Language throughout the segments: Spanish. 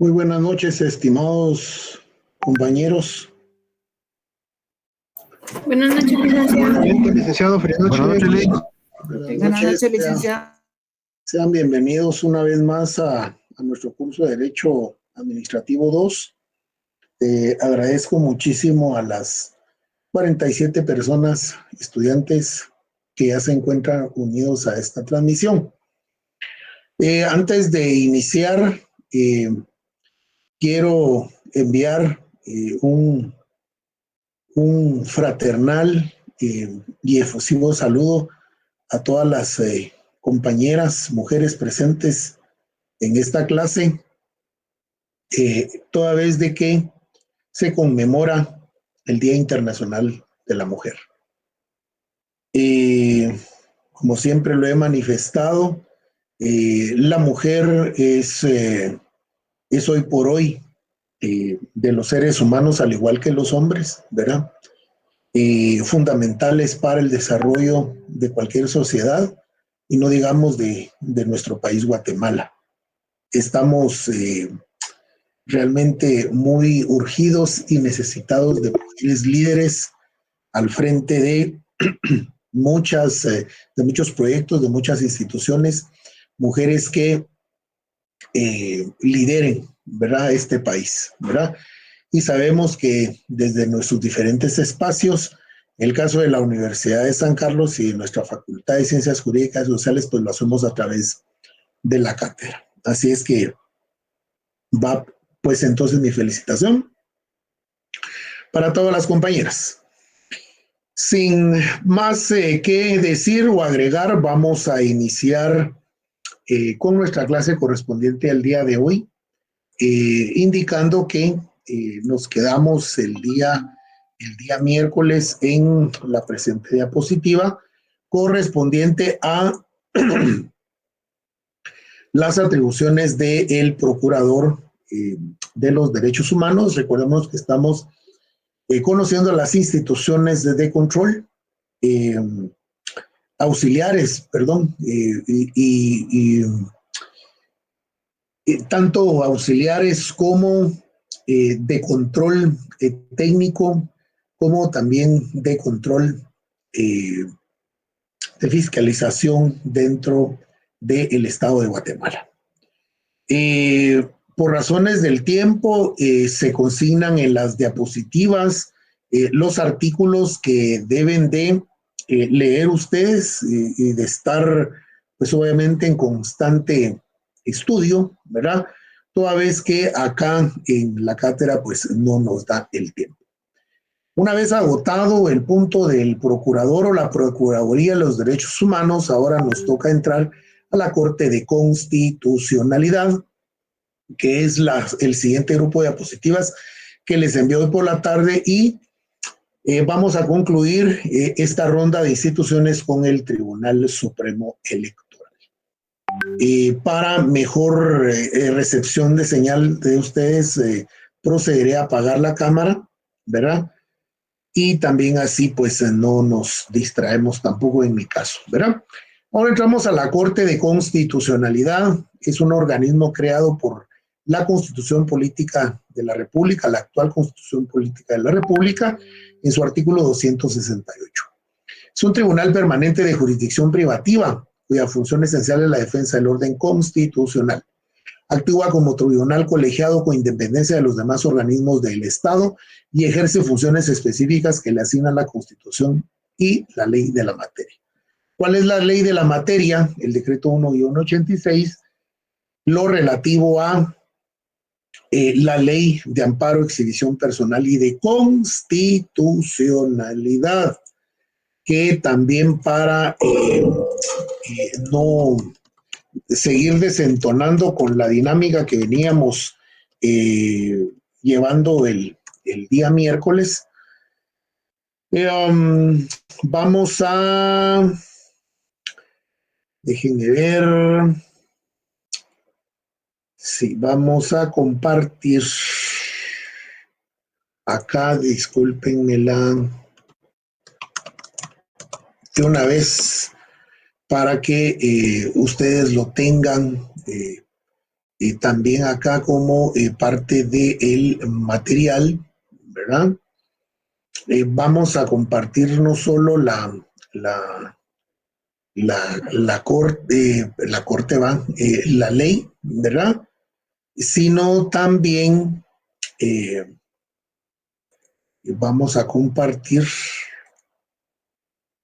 Muy buenas noches, estimados compañeros. Buenas noches, licenciado. Licenciado, feliz noche. Buenas noches, Buenas noches, licenciado. Sean bienvenidos una vez más a nuestro curso de Derecho Administrativo 2. Agradezco muchísimo a las 47 personas, estudiantes, que ya se encuentran unidos a esta transmisión. Antes de iniciar, quiero enviar un fraternal y efusivo saludo a todas las compañeras, mujeres presentes en esta clase, toda vez de que se conmemora el Día Internacional de la Mujer. Como siempre lo he manifestado, la mujer es hoy por hoy de los seres humanos, al igual que los hombres, ¿verdad? Fundamentales para el desarrollo de cualquier sociedad y no digamos de nuestro país, Guatemala. Estamos realmente muy urgidos y necesitados de mujeres líderes al frente de muchos proyectos, de muchas instituciones, mujeres que lideren, ¿verdad?, este país, ¿verdad? Y sabemos que desde nuestros diferentes espacios, el caso de la Universidad de San Carlos y de nuestra Facultad de Ciencias Jurídicas y Sociales, pues lo hacemos a través de la cátedra. Así es que va, pues entonces mi felicitación para todas las compañeras. Sin más que decir o agregar, vamos a iniciar con nuestra clase correspondiente al día de hoy, indicando que nos quedamos el día miércoles en la presente diapositiva correspondiente a las atribuciones del procurador de los derechos humanos. Recordemos que estamos conociendo las instituciones de control auxiliares, perdón, tanto auxiliares como de control técnico, como también de control de fiscalización dentro del estado de Guatemala. Por razones del tiempo, se consignan en las diapositivas los artículos que deben de leer ustedes y de estar, pues obviamente, en constante estudio, ¿verdad? Toda vez que acá en la cátedra, pues no nos da el tiempo. Una vez agotado el punto del procurador o la Procuraduría de los Derechos Humanos, ahora nos toca entrar a la Corte de Constitucionalidad, que es el siguiente grupo de diapositivas que les envió hoy por la tarde, y vamos a concluir esta ronda de instituciones con el Tribunal Supremo Electoral. Para mejor recepción de señal de ustedes, procederé a apagar la cámara, ¿verdad? Y también así pues no nos distraemos tampoco en mi caso, ¿verdad? Ahora entramos a la Corte de Constitucionalidad. Es un organismo creado por la Constitución Política de la República, la actual Constitución Política de la República, en su artículo 268. Es un tribunal permanente de jurisdicción privativa, cuya función esencial es la defensa del orden constitucional. Actúa como tribunal colegiado con independencia de los demás organismos del Estado y ejerce funciones específicas que le asignan la Constitución y la ley de la materia. ¿Cuál es la ley de la materia? El decreto 1-86, lo relativo a la ley de amparo, exhibición personal y de constitucionalidad, que también para no seguir desentonando con la dinámica que veníamos llevando el día miércoles, vamos a, déjenme ver, sí, vamos a compartir acá, discúlpenmela de una vez para que ustedes lo tengan también acá como parte del material, ¿verdad? Vamos a compartir no solo la corte va, la ley, ¿verdad? Sino también vamos a compartir,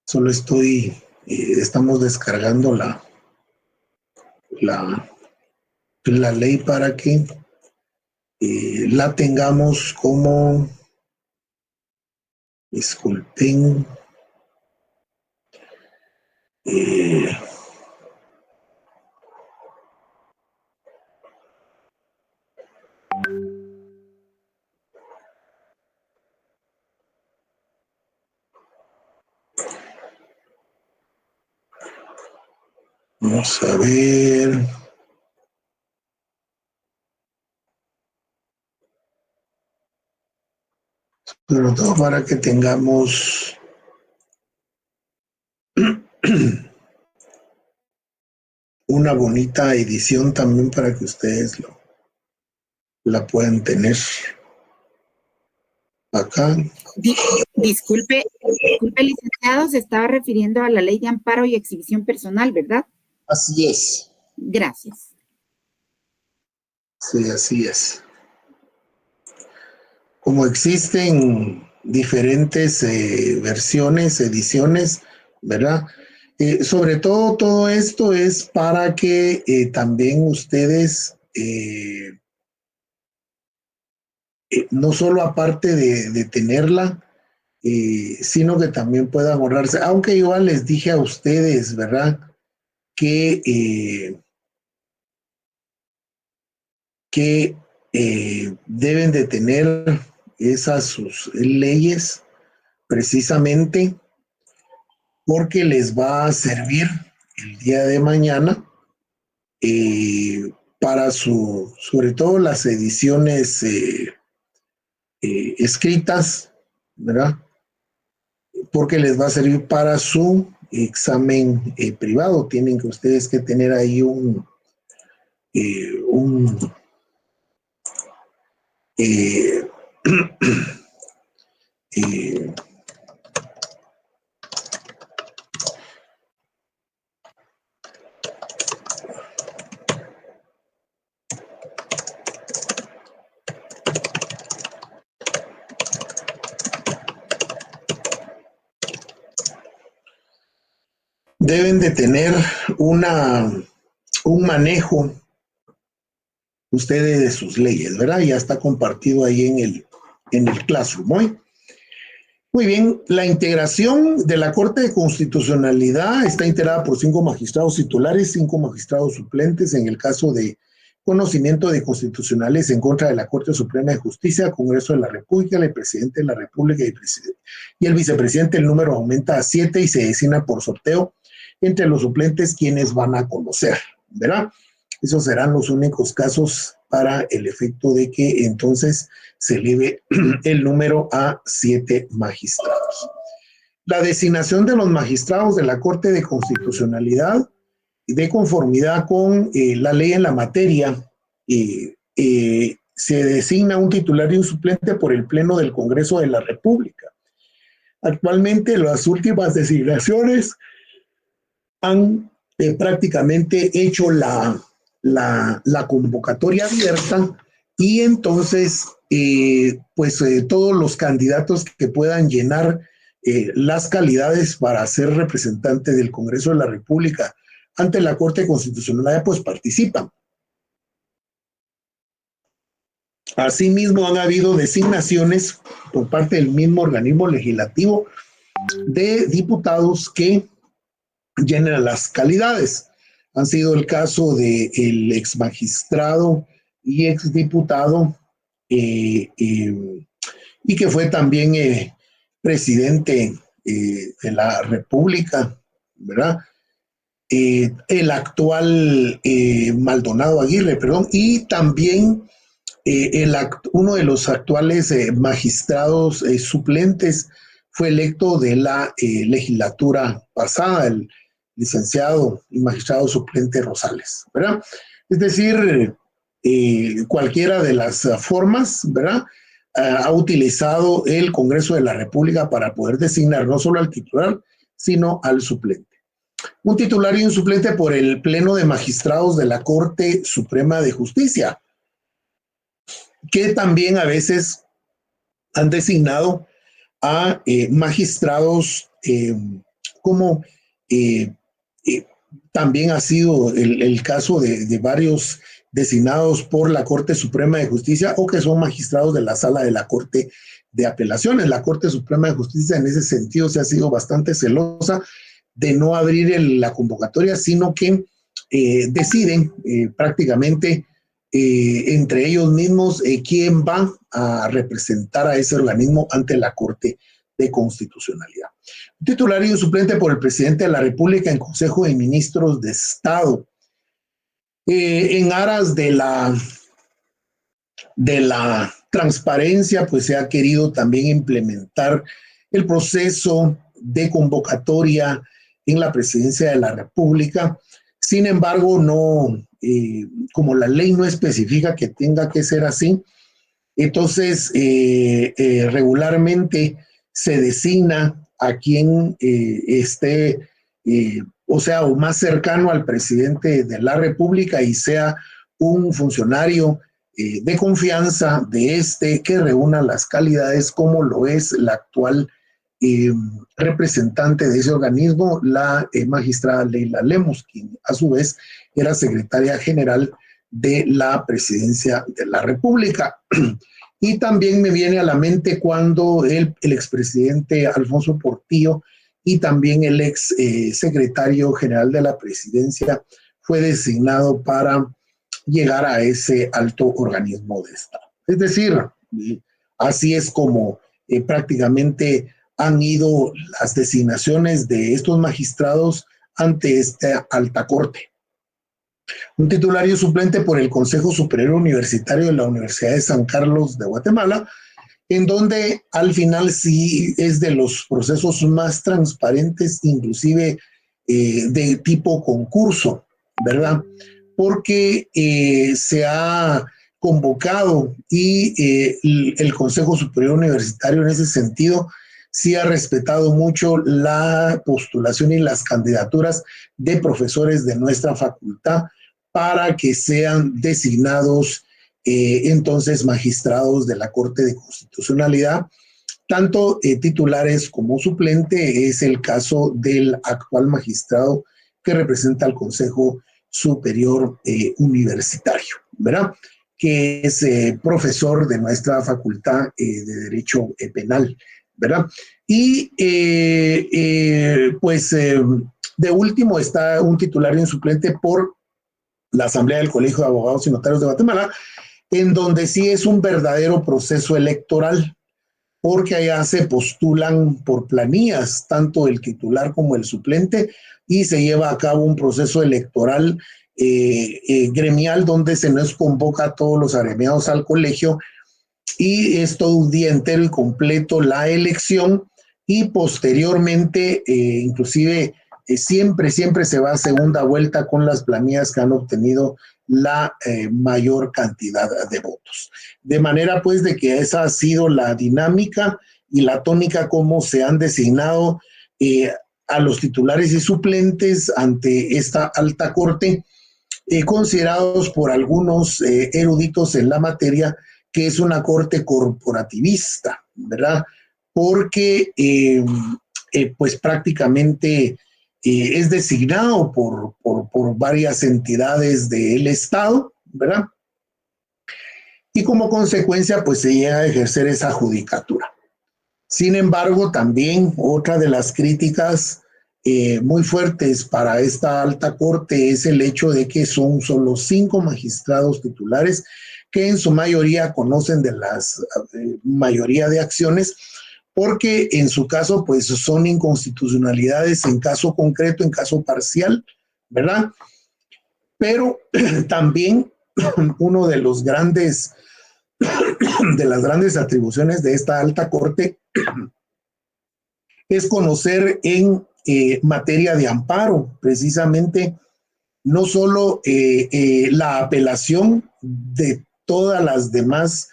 solo estamos descargando la ley para que la tengamos como, disculpen, vamos a ver. Pero todo para que tengamos una bonita edición también para que ustedes la puedan tener acá. Disculpe, licenciado, se estaba refiriendo a la ley de amparo y exhibición personal, ¿verdad? Así es. Gracias. Sí, así es. Como existen diferentes versiones, ediciones, ¿verdad? Sobre todo esto es para que también ustedes, no solo aparte de tenerla, sino que también puedan ahorrarse, aunque igual les dije a ustedes, ¿verdad? Que deben de tener esas sus leyes precisamente porque les va a servir el día de mañana para sobre todo las ediciones escritas, ¿verdad? Porque les va a servir para su examen privado. Tienen que ustedes que tener ahí eh, eh, deben de tener un manejo ustedes de sus leyes, ¿verdad? Ya está compartido ahí en el Classroom. Muy bien, la integración de la Corte de Constitucionalidad está integrada por 5 magistrados titulares, 5 magistrados suplentes en el caso de conocimiento de constitucionales en contra de la Corte Suprema de Justicia, Congreso de la República, el presidente de la República y el vicepresidente. El número aumenta a 7 y se designa por sorteo entre los suplentes quienes van a conocer, ¿verdad? Esos serán los únicos casos para el efecto de que entonces se eleve el número a 7 magistrados. La designación de los magistrados de la Corte de Constitucionalidad, de conformidad con la ley en la materia, se designa un titular y un suplente por el Pleno del Congreso de la República. Actualmente las últimas designaciones han prácticamente hecho la convocatoria abierta y entonces todos los candidatos que puedan llenar las calidades para ser representante del Congreso de la República ante la Corte Constitucional pues participan. Asimismo han habido designaciones por parte del mismo organismo legislativo de diputados que llenan las calidades. Han sido el caso del ex magistrado y ex diputado y que fue también presidente de la República, ¿verdad? El actual Maldonado Aguirre, perdón, y también uno de los actuales magistrados suplentes fue electo de la legislatura pasada, el licenciado y magistrado suplente Rosales, ¿verdad? Es decir, cualquiera de las formas, ¿verdad? Ha utilizado el Congreso de la República para poder designar no solo al titular, sino al suplente. Un titular y un suplente por el Pleno de Magistrados de la Corte Suprema de Justicia, que también a veces han designado a magistrados como también ha sido el caso de varios designados por la Corte Suprema de Justicia o que son magistrados de la Sala de la Corte de Apelaciones. La Corte Suprema de Justicia en ese sentido se ha sido bastante celosa de no abrir la convocatoria, sino que deciden prácticamente entre ellos mismos quién va a representar a ese organismo ante la Corte de Constitucionalidad. Un titular y un suplente por el presidente de la República en Consejo de Ministros de Estado. En aras de la transparencia, pues se ha querido también implementar el proceso de convocatoria en la presidencia de la República. Sin embargo, no, como la ley no especifica que tenga que ser así, entonces regularmente se designa a quien esté, o más cercano al presidente de la República y sea un funcionario de confianza de este que reúna las calidades como lo es la actual representante de ese organismo, la magistrada Leila Lemos, quien a su vez era secretaria general de la presidencia de la República. Y también me viene a la mente cuando el expresidente Alfonso Portillo y también el ex secretario general de la presidencia fue designado para llegar a ese alto organismo de Estado. Es decir, así es como prácticamente han ido las designaciones de estos magistrados ante esta alta corte. Un titular y un suplente por el Consejo Superior Universitario de la Universidad de San Carlos de Guatemala, en donde al final sí es de los procesos más transparentes, inclusive de tipo concurso, ¿verdad? Porque se ha convocado y el Consejo Superior Universitario en ese sentido sí ha respetado mucho la postulación y las candidaturas de profesores de nuestra facultad para que sean designados entonces magistrados de la Corte de Constitucionalidad, tanto titulares como suplente. Es el caso del actual magistrado que representa al Consejo Superior Universitario, ¿verdad? Que es profesor de nuestra Facultad de Derecho Penal, ¿verdad? Y de último está un titular y un suplente por la Asamblea del Colegio de Abogados y Notarios de Guatemala, en donde sí es un verdadero proceso electoral, porque allá se postulan por planillas, tanto el titular como el suplente, y se lleva a cabo un proceso electoral gremial donde se nos convoca a todos los agremiados al colegio y es todo un día entero y completo la elección y posteriormente inclusive siempre se va a segunda vuelta con las planillas que han obtenido la mayor cantidad de votos. De manera pues de que esa ha sido la dinámica y la tónica como se han designado a los titulares y suplentes ante esta alta corte, considerados por algunos eruditos en la materia que es una corte corporativista, ¿verdad? Porque pues prácticamente es designado por varias entidades del Estado, ¿verdad? Y como consecuencia, pues se llega a ejercer esa judicatura. Sin embargo, también otra de las críticas muy fuertes para esta alta corte es el hecho de que son solo 5 magistrados titulares que en su mayoría conocen de las mayoría de acciones, porque en su caso pues son inconstitucionalidades en caso concreto, en caso parcial, ¿verdad? Pero también uno de los grandes de las grandes atribuciones de esta alta corte es conocer en materia de amparo precisamente no solo la apelación de todas las demás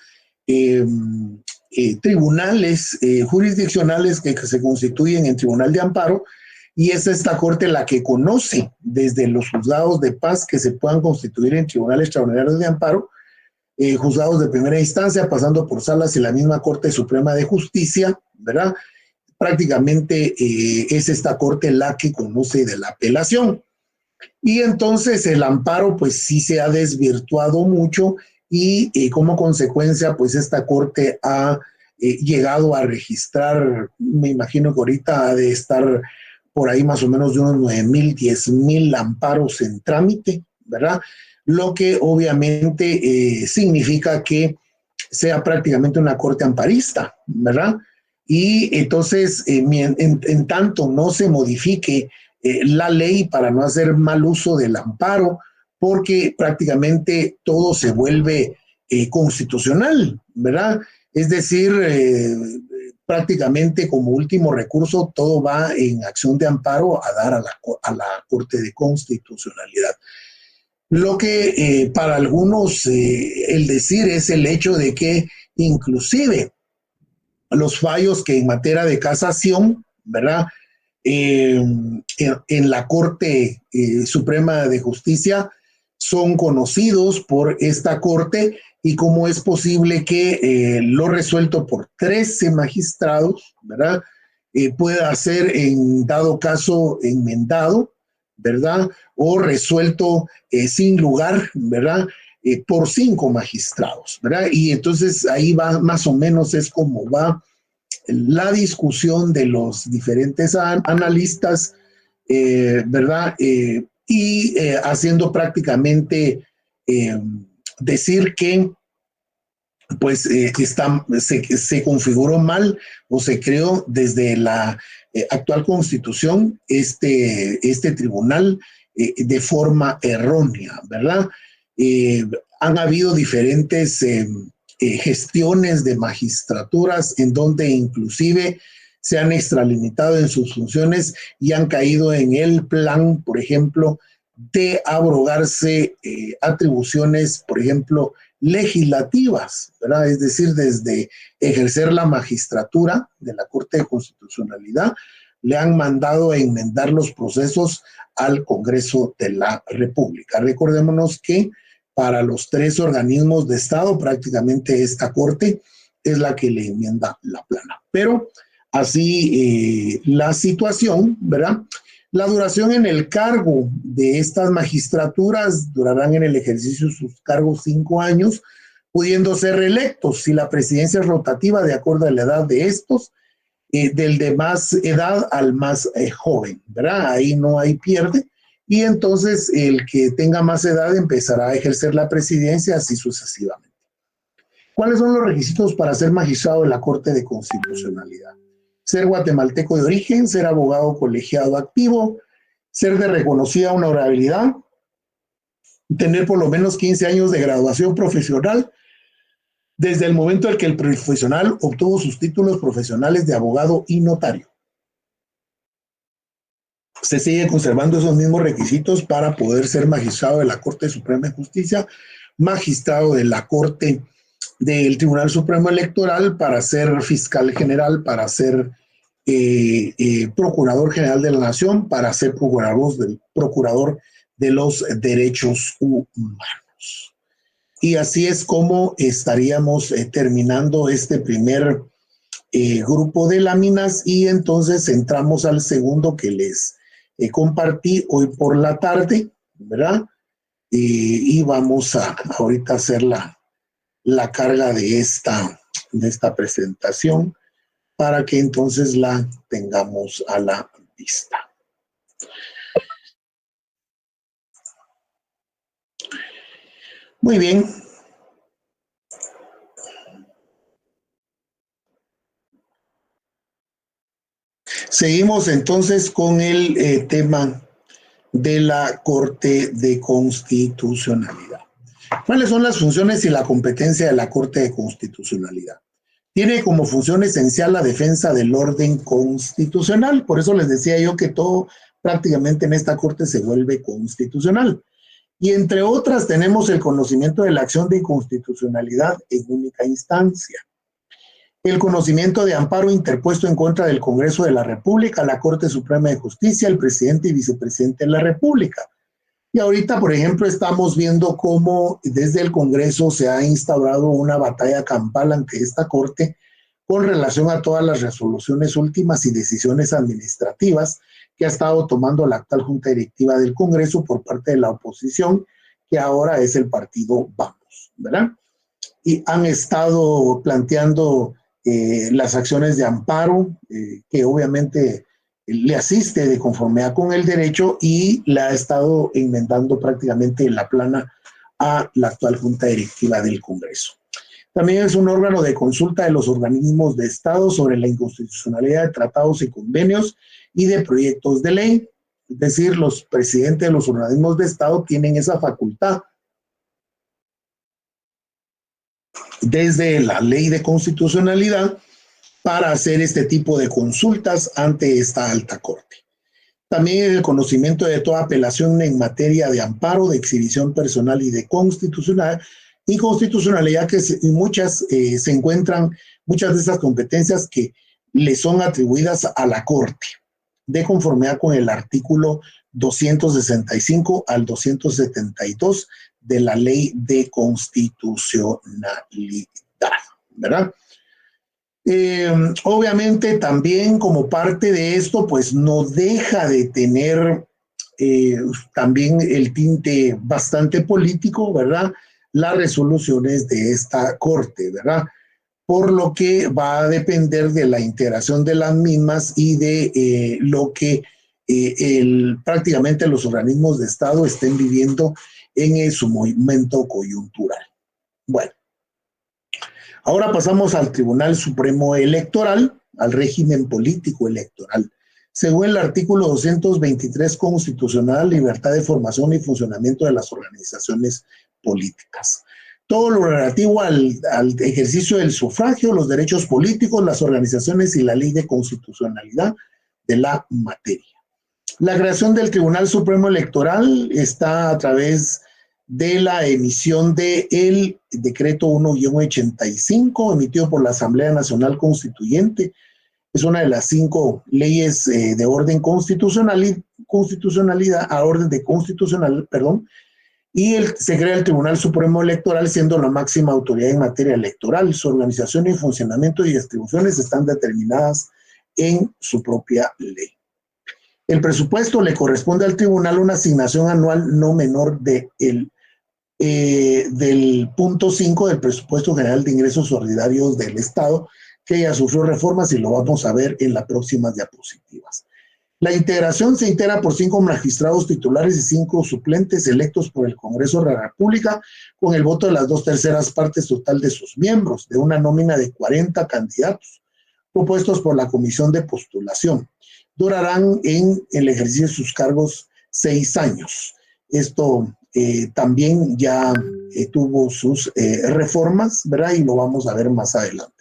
tribunales jurisdiccionales que se constituyen en Tribunal de Amparo, y es esta Corte la que conoce desde los juzgados de paz que se puedan constituir en tribunales extraordinarios de amparo, juzgados de primera instancia, pasando por salas y la misma Corte Suprema de Justicia, ¿verdad? Prácticamente es esta Corte la que conoce de la apelación. Y entonces el amparo pues sí se ha desvirtuado mucho y como consecuencia pues esta Corte ha llegado a registrar, me imagino que ahorita ha de estar por ahí más o menos de unos 9,000, 10,000 amparos en trámite, ¿verdad? Lo que obviamente significa que sea prácticamente una Corte amparista, ¿verdad? Y entonces, en tanto no se modifique la ley para no hacer mal uso del amparo, porque prácticamente todo se vuelve constitucional, ¿verdad? Es decir, prácticamente como último recurso todo va en acción de amparo a dar a la Corte de Constitucionalidad. Lo que para algunos el decir es el hecho de que inclusive los fallos que en materia de casación, ¿verdad? En la Corte Suprema de Justicia son conocidos por esta Corte, y cómo es posible que lo resuelto por 13 magistrados, ¿verdad? Pueda ser en dado caso enmendado, ¿verdad? O resuelto sin lugar, ¿verdad? Por 5 magistrados, ¿verdad? Y entonces ahí va más o menos es como va la discusión de los diferentes analistas, ¿verdad? Y haciendo prácticamente decir que pues se configuró mal o se creó desde la actual constitución este tribunal de forma errónea, ¿verdad? Han habido diferentes gestiones de magistraturas en donde inclusive se han extralimitado en sus funciones y han caído en el plan, por ejemplo, de abrogarse atribuciones, por ejemplo, legislativas, ¿verdad? Es decir, desde ejercer la magistratura de la Corte de Constitucionalidad, le han mandado a enmendar los procesos al Congreso de la República. Recordémonos que para los 3 organismos de Estado, prácticamente esta Corte es la que le enmienda la plana. Pero así la situación, ¿verdad? La duración en el cargo de estas magistraturas durarán en el ejercicio de sus cargos 5 años, pudiendo ser reelectos si la presidencia es rotativa de acuerdo a la edad de estos, del de más edad al más joven, ¿verdad? Ahí no hay pierde. Y entonces el que tenga más edad empezará a ejercer la presidencia, así sucesivamente. ¿Cuáles son los requisitos para ser magistrado de la Corte de Constitucionalidad? Ser guatemalteco de origen, ser abogado colegiado activo, ser de reconocida honorabilidad, tener por lo menos 15 años de graduación profesional desde el momento en que el profesional obtuvo sus títulos profesionales de abogado y notario. Se sigue conservando esos mismos requisitos para poder ser magistrado de la Corte Suprema de Justicia, magistrado de la Corte del Tribunal Supremo Electoral, para ser fiscal general, para ser procurador general de la Nación, para ser procurador de los derechos humanos. Y así es como estaríamos terminando este primer grupo de láminas, y entonces entramos al segundo que les compartí hoy por la tarde, ¿verdad? Y vamos a ahorita hacer la carga de esta presentación para que entonces la tengamos a la vista. Muy bien. Seguimos entonces con el tema de la Corte de Constitucionalidad. ¿Cuáles son las funciones y la competencia de la Corte de Constitucionalidad? Tiene como función esencial la defensa del orden constitucional. Por eso les decía yo que todo prácticamente en esta Corte se vuelve constitucional. Y entre otras tenemos el conocimiento de la acción de inconstitucionalidad en única instancia, el conocimiento de amparo interpuesto en contra del Congreso de la República, la Corte Suprema de Justicia, el presidente y vicepresidente de la República. Y ahorita, por ejemplo, estamos viendo cómo desde el Congreso se ha instaurado una batalla campal ante esta Corte con relación a todas las resoluciones últimas y decisiones administrativas que ha estado tomando la actual Junta Directiva del Congreso por parte de la oposición, que ahora es el partido Vamos, ¿verdad? Y han estado planteando las acciones de amparo, que obviamente le asiste de conformidad con el derecho y la ha estado enmendando prácticamente en la plana a la actual Junta Directiva del Congreso. También es un órgano de consulta de los organismos de Estado sobre la inconstitucionalidad de tratados y convenios y de proyectos de ley. Es decir, los presidentes de los organismos de Estado tienen esa facultad desde la ley de constitucionalidad para hacer este tipo de consultas ante esta alta corte. También el conocimiento de toda apelación en materia de amparo, de exhibición personal y de inconstitucionalidad, que muchas se encuentran, muchas de esas competencias que le son atribuidas a la Corte, de conformidad con el artículo 265 al 272 de la Ley de Constitucionalidad, ¿verdad? Obviamente también como parte de esto, pues no deja de tener también el tinte bastante político, ¿verdad? Las resoluciones de esta Corte, ¿verdad? Por lo que va a depender de la integración de las mismas y de lo que prácticamente los organismos de Estado estén viviendo en su momento coyuntural. Bueno, ahora pasamos al Tribunal Supremo Electoral, al régimen político electoral. Según el artículo 223 constitucional, libertad de formación y funcionamiento de las organizaciones políticas. Todo lo relativo al ejercicio del sufragio, los derechos políticos, las organizaciones y la ley de constitucionalidad de la materia. La creación del Tribunal Supremo Electoral está a través de la emisión del decreto 1-85 emitido por la Asamblea Nacional Constituyente. Es una de las 5 leyes de orden constitucional, y se crea el Tribunal Supremo Electoral, siendo la máxima autoridad en materia electoral. Su organización y funcionamiento y distribuciones están determinadas en su propia ley. El presupuesto le corresponde al tribunal una asignación anual no menor del punto 5 del presupuesto general de ingresos ordinarios del Estado, que ya sufrió reformas y lo vamos a ver en las próximas diapositivas. La integración se integra por 5 magistrados titulares y 5 suplentes electos por el Congreso de la República con el voto de las 2/3 partes total de sus miembros, de una nómina de 40 candidatos propuestos por la Comisión de Postulación. Durarán en el ejercicio de sus cargos 6 años. Esto también ya tuvo sus reformas, ¿verdad? Y lo vamos a ver más adelante.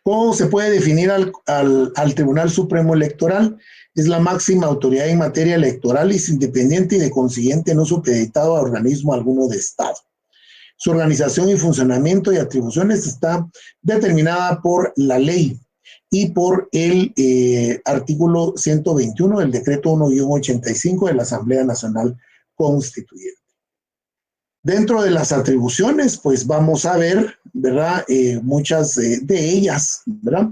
¿Cómo se puede definir al Tribunal Supremo Electoral? Es la máxima autoridad en materia electoral y es independiente y de consiguiente no supeditado a organismo alguno de Estado. Su organización y funcionamiento y atribuciones está determinada por la ley y por el artículo 121 del decreto 1-85 de la Asamblea Nacional Constituyente. Dentro de las atribuciones, pues vamos a ver, ¿verdad? Muchas de ellas, ¿verdad?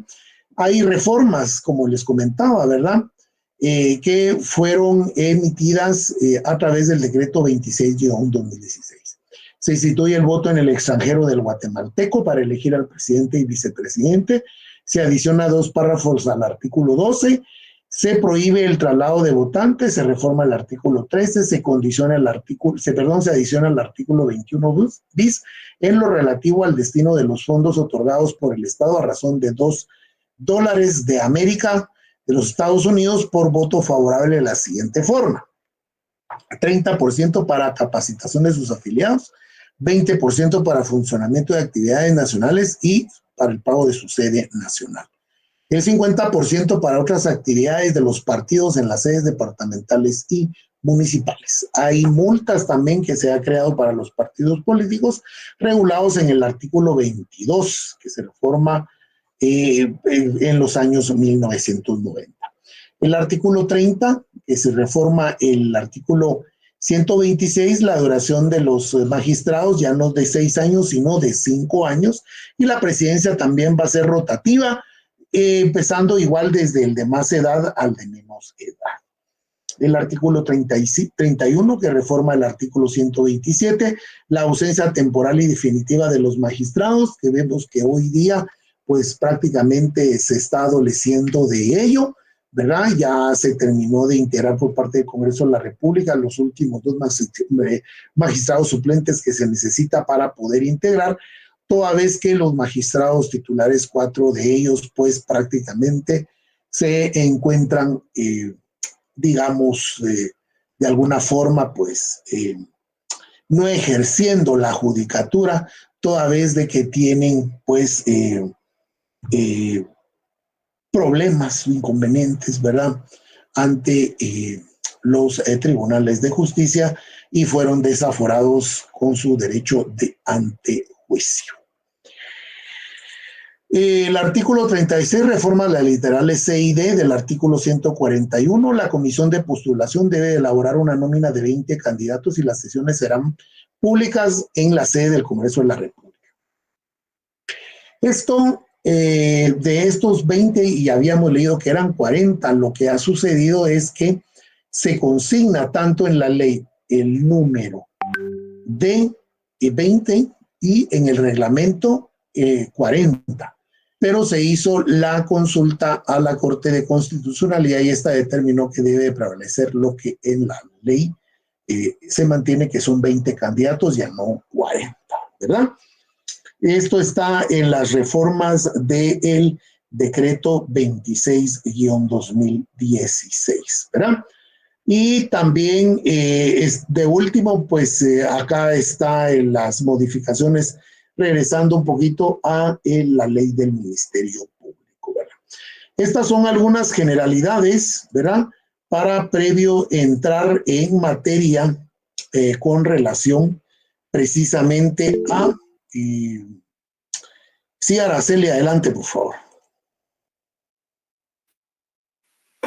Hay reformas, como les comentaba, ¿verdad? Que fueron emitidas a través del decreto 26-2016. Se instituye el voto en el extranjero del guatemalteco para elegir al presidente y vicepresidente. Se adiciona 2 párrafos al artículo 12. Se prohíbe el traslado de votantes, se reforma el artículo 13, se adiciona el artículo 21 bis en lo relativo al destino de los fondos otorgados por el Estado a razón de $2 de América de los Estados Unidos por voto favorable de la siguiente forma: 30% para capacitación de sus afiliados, 20% para funcionamiento de actividades nacionales y para el pago de su sede nacional. el 50% para otras actividades de los partidos en las sedes departamentales y municipales. Hay multas también que se ha creado para los partidos políticos regulados en el artículo 22, que se reforma en los años 1990. El artículo 30, que se reforma el artículo 126, la duración de los magistrados ya no de 6 años, sino de 5 años, y la presidencia también va a ser rotativa, empezando igual desde el de más edad al de menos edad. El artículo 31, que reforma el artículo 127, la ausencia temporal y definitiva de los magistrados, que vemos que hoy día pues prácticamente se está adoleciendo de ello, ¿verdad? Ya se terminó de integrar por parte del Congreso de la República los últimos 2 magistrados suplentes que se necesita para poder integrar, toda vez que los magistrados titulares, 4 de ellos, pues prácticamente se encuentran, digamos, de alguna forma, pues, no ejerciendo la judicatura, toda vez de que tienen, pues, problemas, inconvenientes, ¿verdad?, ante los tribunales de justicia y fueron desaforados con su derecho de antejuicio. El artículo 36 reforma las literales C y D del artículo 141. La comisión de postulación debe elaborar una nómina de 20 candidatos y las sesiones serán públicas en la sede del Congreso de la República. Esto, de estos 20, y habíamos leído que eran 40, lo que ha sucedido es que se consigna tanto en la ley el número de 20 y en el reglamento 40. Pero se hizo la consulta a la Corte de Constitucionalidad y esta determinó que debe prevalecer lo que en la ley se mantiene, que son 20 candidatos, ya no 40, ¿verdad? Esto está en las reformas del decreto 26-2016, ¿verdad? Y también, de último, pues acá está en las modificaciones, regresando un poquito a la ley del Ministerio Público, ¿verdad? Estas son algunas generalidades, ¿verdad?, para previo entrar en materia con relación precisamente a... sí, Araceli, adelante, por favor.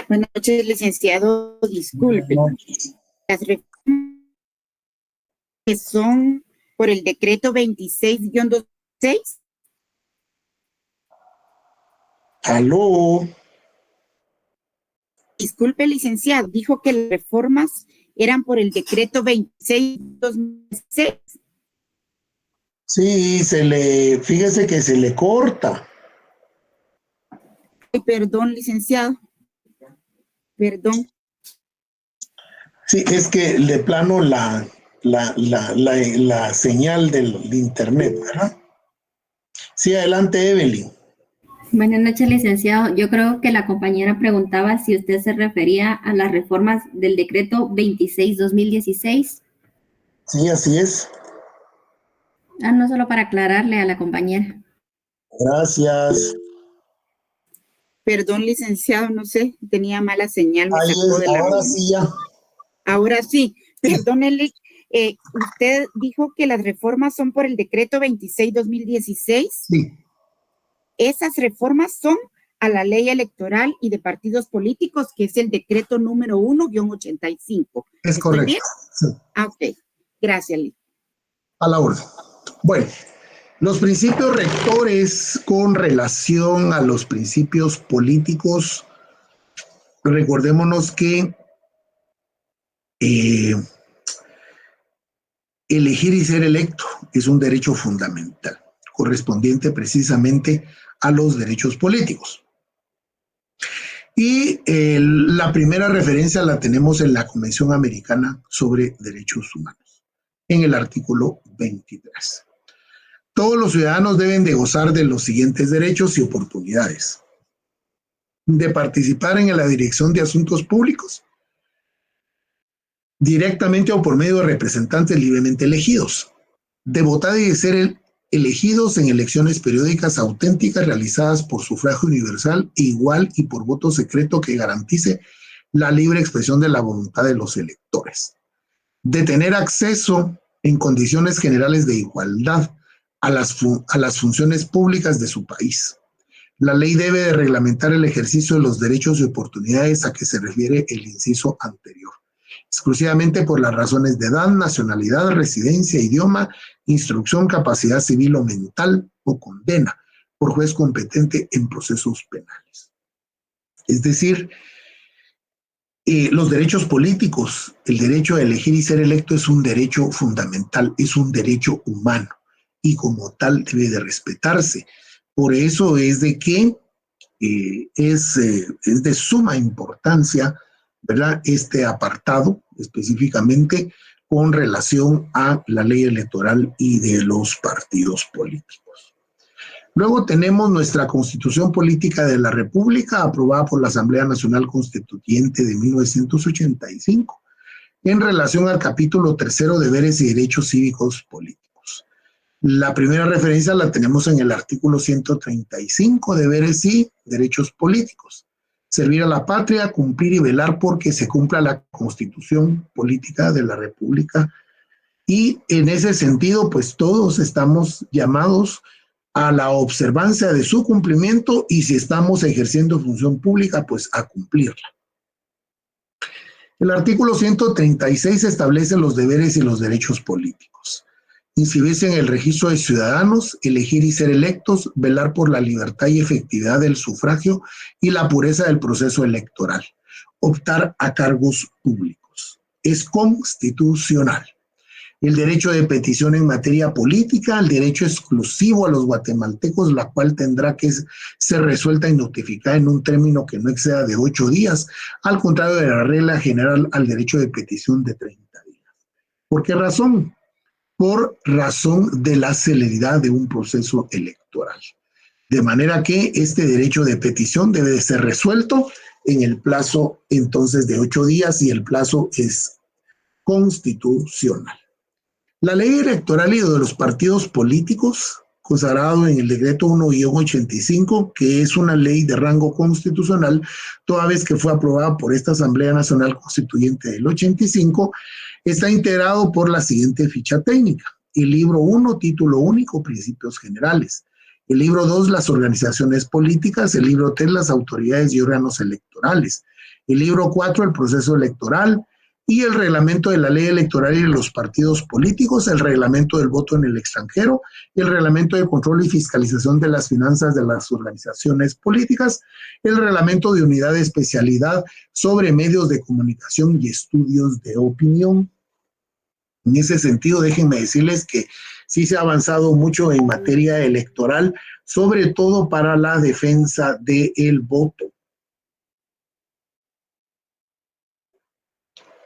Buenas noches, licenciado. Disculpe. Las reformas que son por el decreto 26-26. Aló. Disculpe, licenciado. Dijo que las reformas eran por el decreto 26-2006. Sí, fíjese que se le corta. Ay, perdón, licenciado. Perdón. Sí, es que de plano la señal del internet, ¿verdad? Sí, adelante, Evelyn. Buenas noches, licenciado. Yo creo que la compañera preguntaba si usted se refería a las reformas del decreto 26-2016. Sí, así es. No, solo para aclararle a la compañera. Gracias. Perdón, licenciado, no sé, tenía mala señal. Ahí es, ahora sí ya. Ahora sí, perdónele. Usted dijo que las reformas son por el decreto 26-2016. Sí. Esas reformas son a la ley electoral y de partidos políticos, que es el decreto número 1-85. Es correcto. Bien? Sí. Ok, gracias, Liz. A la orden. Bueno, los principios rectores con relación a los principios políticos, recordémonos que elegir y ser electo es un derecho fundamental, correspondiente precisamente a los derechos políticos. Y la primera referencia la tenemos en la Convención Americana sobre Derechos Humanos, en el artículo 23. Todos los ciudadanos deben de gozar de los siguientes derechos y oportunidades: de participar en la dirección de asuntos públicos, directamente o por medio de representantes libremente elegidos, de votar y de ser elegidos en elecciones periódicas auténticas realizadas por sufragio universal e igual y por voto secreto que garantice la libre expresión de la voluntad de los electores. De tener acceso en condiciones generales de igualdad a las funciones públicas de su país. La ley debe de reglamentar el ejercicio de los derechos y oportunidades a que se refiere el inciso anterior, exclusivamente por las razones de edad, nacionalidad, residencia, idioma, instrucción, capacidad civil o mental o condena por juez competente en procesos penales. Es decir, los derechos políticos, el derecho a elegir y ser electo es un derecho fundamental, es un derecho humano y como tal debe de respetarse. Por eso es de que es de suma importancia, ¿verdad?, este apartado específicamente con relación a la ley electoral y de los partidos políticos. Luego tenemos nuestra Constitución Política de la República, aprobada por la Asamblea Nacional Constituyente de 1985, en relación al capítulo 3, deberes y derechos cívicos políticos. La primera referencia la tenemos en el artículo 135, deberes y derechos políticos. Servir a la patria, cumplir y velar porque se cumpla la Constitución Política de la República. Y en ese sentido, pues todos estamos llamados a la observancia de su cumplimiento y si estamos ejerciendo función pública, pues a cumplirla. El artículo 136 establece los deberes y los derechos políticos. Inscribirse en el registro de ciudadanos, elegir y ser electos, velar por la libertad y efectividad del sufragio y la pureza del proceso electoral, optar a cargos públicos. Es constitucional. El derecho de petición en materia política, el derecho exclusivo a los guatemaltecos, la cual tendrá que ser resuelta y notificada en un término que no exceda de 8 días, al contrario de la regla general al derecho de petición de 30 días. ¿Por qué razón? Por razón de la celeridad de un proceso electoral. De manera que este derecho de petición debe de ser resuelto en el plazo entonces de 8 días y el plazo es constitucional. La ley electoral y de los partidos políticos, consagrado en el decreto 1-85, que es una ley de rango constitucional, toda vez que fue aprobada por esta Asamblea Nacional Constituyente del 85, está integrado por la siguiente ficha técnica. El libro 1, título único, principios generales. El libro 2, las organizaciones políticas. El libro 3, las autoridades y órganos electorales. El libro 4, el proceso electoral. Y el reglamento de la ley electoral y de los partidos políticos, el reglamento del voto en el extranjero, el reglamento de control y fiscalización de las finanzas de las organizaciones políticas, el reglamento de unidad de especialidad sobre medios de comunicación y estudios de opinión. En ese sentido, déjenme decirles que sí se ha avanzado mucho en materia electoral, sobre todo para la defensa del voto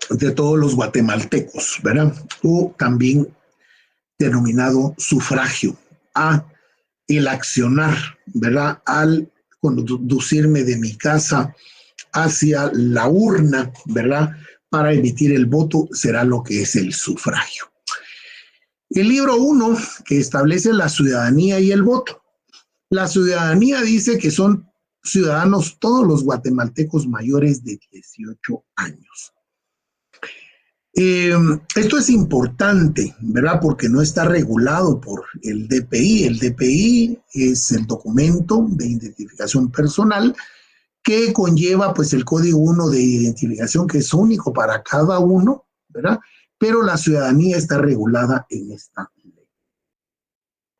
de todos los guatemaltecos, ¿verdad? O también denominado sufragio, a el accionar, ¿verdad? Al conducirme de mi casa hacia la urna, ¿verdad? Para emitir el voto será lo que es el sufragio. El libro 1, que establece la ciudadanía y el voto. La ciudadanía dice que son ciudadanos todos los guatemaltecos mayores de 18 años. Esto es importante, ¿verdad? Porque no está regulado por el DPI. El DPI es el documento de identificación personal que conlleva pues el código 1 de identificación, que es único para cada uno, ¿verdad? Pero la ciudadanía está regulada en esta ley.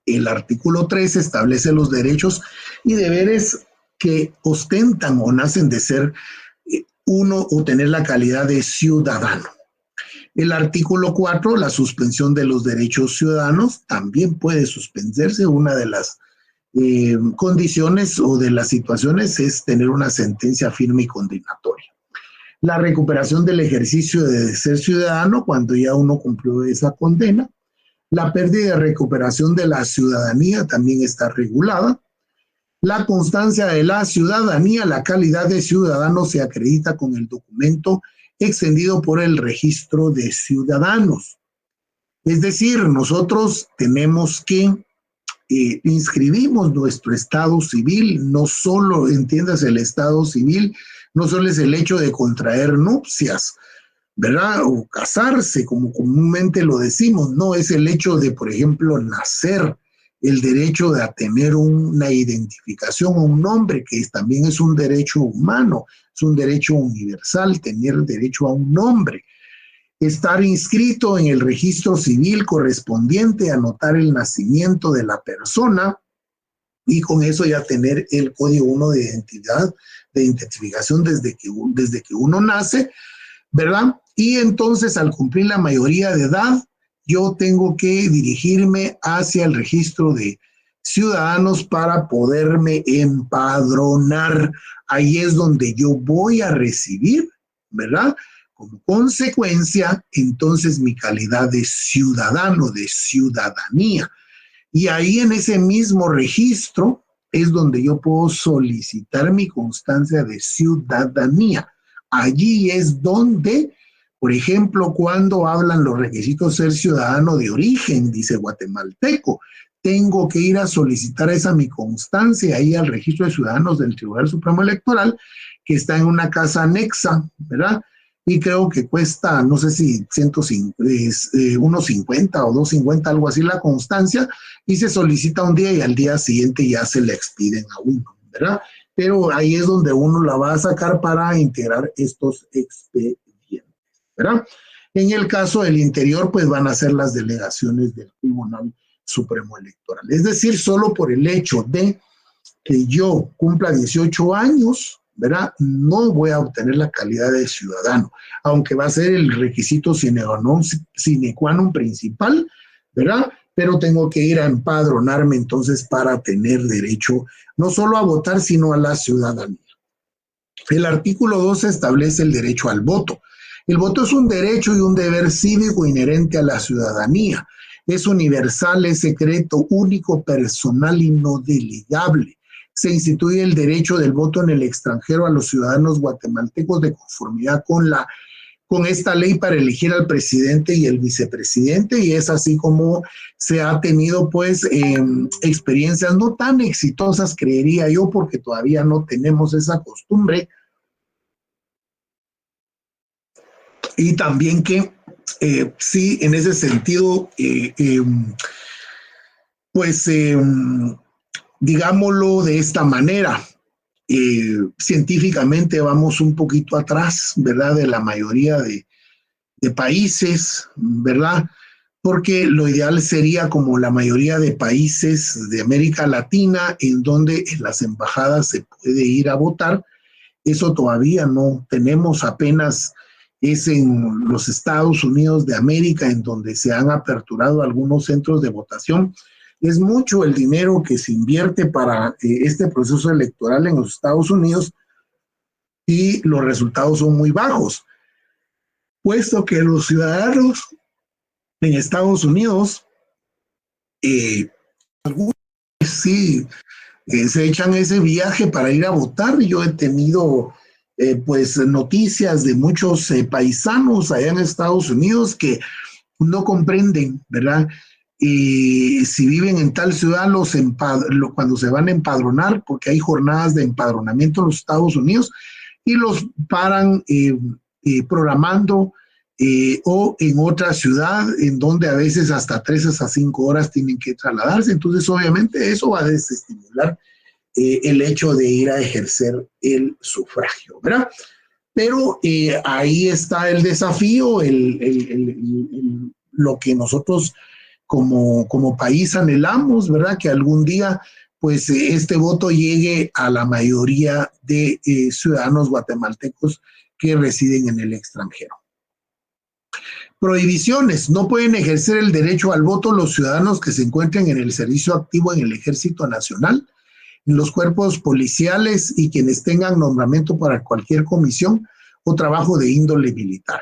El artículo 3 establece los derechos y deberes que ostentan o nacen de ser uno o tener la calidad de ciudadano. El artículo 4, la suspensión de los derechos ciudadanos, también puede suspenderse. Una de las condiciones o de las situaciones es tener una sentencia firme y condenatoria. La recuperación del ejercicio de ser ciudadano cuando ya uno cumplió esa condena. La pérdida de recuperación de la ciudadanía también está regulada. La constancia de la ciudadanía, la calidad de ciudadano se acredita con el documento extendido por el registro de ciudadanos. Es decir, nosotros tenemos que inscribimos nuestro estado civil, no solo, entiendas, el estado civil, no solo es el hecho de contraer nupcias, ¿verdad? O casarse, como comúnmente lo decimos, no es el hecho de, por ejemplo, nacer, el derecho de tener una identificación o un nombre, que también es un derecho humano, es un derecho universal, tener derecho a un nombre. Estar inscrito en el registro civil correspondiente, anotar el nacimiento de la persona y con eso ya tener el código 1 de identidad, de identificación desde que uno nace, ¿verdad? Y entonces al cumplir la mayoría de edad, yo tengo que dirigirme hacia el registro de ciudadanos para poderme empadronar. Ahí es donde yo voy a recibir, ¿verdad? Como consecuencia, entonces mi calidad de ciudadano, de ciudadanía. Y ahí en ese mismo registro es donde yo puedo solicitar mi constancia de ciudadanía. Allí es donde, por ejemplo, cuando hablan los requisitos ser ciudadano de origen, dice guatemalteco, tengo que ir a solicitar esa mi constancia ahí al registro de ciudadanos del Tribunal Supremo Electoral, que está en una casa anexa, ¿verdad? Y creo que cuesta, no sé si 1.50 o 2.50, algo así la constancia, y se solicita un día y al día siguiente ya se le expiden a uno, ¿verdad? Pero ahí es donde uno la va a sacar para integrar estos expedientes, ¿verdad? En el caso del interior, pues van a ser las delegaciones del Tribunal Supremo Electoral. Es decir, solo por el hecho de que yo cumpla 18 años, ¿verdad? No voy a obtener la calidad de ciudadano, aunque va a ser el requisito sine qua non principal, ¿verdad? Pero tengo que ir a empadronarme entonces para tener derecho no solo a votar, sino a la ciudadanía. El artículo 2 establece el derecho al voto. El voto es un derecho y un deber cívico inherente a la ciudadanía. Es universal, es secreto, único, personal y no delegable. Se instituye el derecho del voto en el extranjero a los ciudadanos guatemaltecos de conformidad con esta ley para elegir al presidente y el vicepresidente, y es así como se ha tenido pues experiencias no tan exitosas, creería yo, porque todavía no tenemos esa costumbre, y también que sí, en ese sentido, pues digámoslo de esta manera, científicamente vamos un poquito atrás, ¿verdad? De la mayoría de países, ¿verdad? Porque lo ideal sería como la mayoría de países de América Latina, en donde en las embajadas se puede ir a votar. Eso todavía no tenemos, apenas es en los Estados Unidos de América, en donde se han aperturado algunos centros de votación. Es mucho el dinero que se invierte para este proceso electoral en los Estados Unidos y los resultados son muy bajos, puesto que los ciudadanos en Estados Unidos, algunos sí se echan ese viaje para ir a votar. Yo he tenido pues noticias de muchos paisanos allá en Estados Unidos que no comprenden, ¿verdad? Si viven en tal ciudad, cuando se van a empadronar, porque hay jornadas de empadronamiento en los Estados Unidos, y los paran programando o en otra ciudad en donde a veces hasta 3 a 5 horas tienen que trasladarse. Entonces, obviamente, eso va a desestimular el hecho de ir a ejercer el sufragio, ¿verdad? Pero ahí está el desafío, lo que nosotros como país anhelamos, ¿verdad? Que algún día pues este voto llegue a la mayoría de ciudadanos guatemaltecos que residen en el extranjero. Prohibiciones. No pueden ejercer el derecho al voto los ciudadanos que se encuentren en el servicio activo en el Ejército Nacional, en los cuerpos policiales y quienes tengan nombramiento para cualquier comisión o trabajo de índole militar,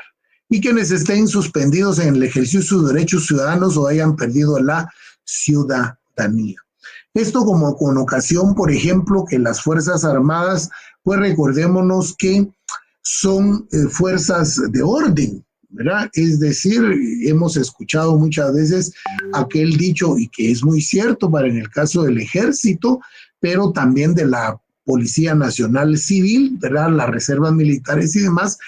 y quienes estén suspendidos en el ejercicio de sus derechos ciudadanos o hayan perdido la ciudadanía. Esto como con ocasión, por ejemplo, que las Fuerzas Armadas, pues recordémonos que son fuerzas de orden, ¿verdad? Es decir, hemos escuchado muchas veces aquel dicho, y que es muy cierto para en el caso del ejército, pero también de la Policía Nacional Civil, ¿verdad? Las reservas militares y demás,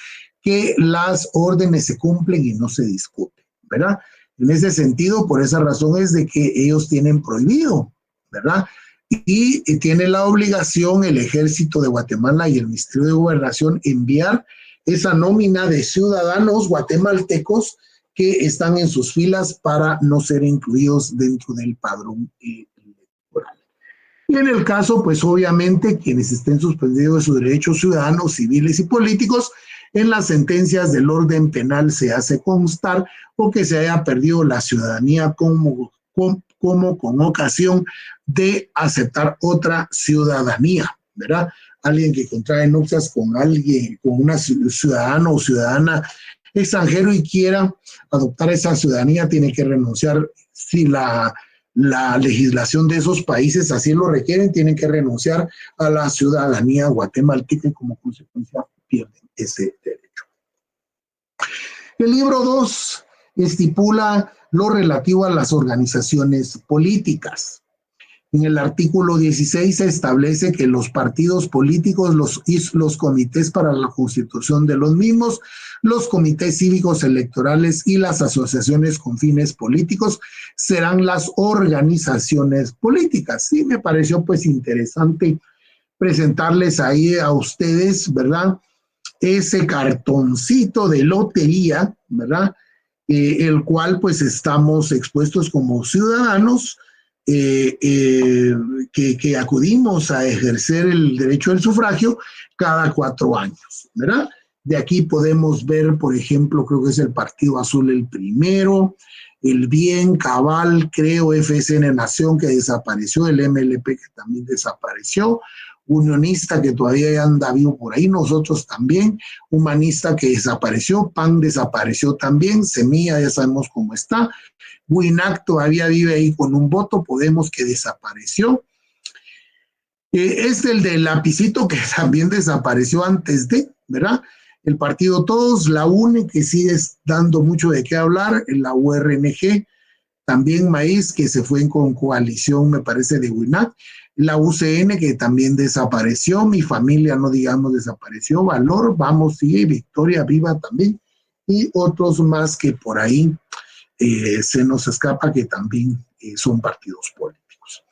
que las órdenes se cumplen y no se discuten, ¿verdad? En ese sentido, por esa razón es de que ellos tienen prohibido, ¿verdad? Y tiene la obligación el Ejército de Guatemala y el Ministerio de Gobernación enviar esa nómina de ciudadanos guatemaltecos que están en sus filas para no ser incluidos dentro del padrón electoral. Y en el caso, pues obviamente, quienes estén suspendidos de sus derechos ciudadanos, civiles y políticos, en las sentencias del orden penal se hace constar o que se haya perdido la ciudadanía como con ocasión de aceptar otra ciudadanía, ¿verdad? Alguien que contrae nupcias con alguien, con una ciudadano o ciudadana extranjero y quiera adoptar esa ciudadanía, tiene que renunciar. Si la legislación de esos países así lo requieren, tienen que renunciar a la ciudadanía guatemalteca y como consecuencia pierden ese derecho. El libro 2 estipula lo relativo a las organizaciones políticas. En el artículo 16 se establece que los partidos políticos, los comités para la constitución de los mismos, los comités cívicos electorales y las asociaciones con fines políticos serán las organizaciones políticas. Sí, me pareció pues interesante presentarles ahí a ustedes, ¿verdad? Ese cartoncito de lotería, ¿verdad? El cual pues estamos expuestos como ciudadanos que acudimos a ejercer el derecho del sufragio cada 4 años, ¿verdad? De aquí podemos ver, por ejemplo, creo que es el Partido Azul el primero, el Bien, Cabal, creo, FSN Nación que desapareció, el MLP que también desapareció, Unionista que todavía anda vivo por ahí, nosotros también, Humanista que desapareció, PAN desapareció también, Semilla ya sabemos cómo está, WINAC todavía vive ahí con un voto, Podemos que desapareció, es el del lapicito que también desapareció antes de, ¿verdad? El partido Todos, la UNE que sigue dando mucho de qué hablar, la URNG, también Maíz que se fue con coalición, me parece, de WINAC, la UCN que también desapareció, Mi Familia no digamos desapareció, Valor, Vamos, sigue, Victoria Viva también, y otros más que por ahí se nos escapa que también son partidos políticos.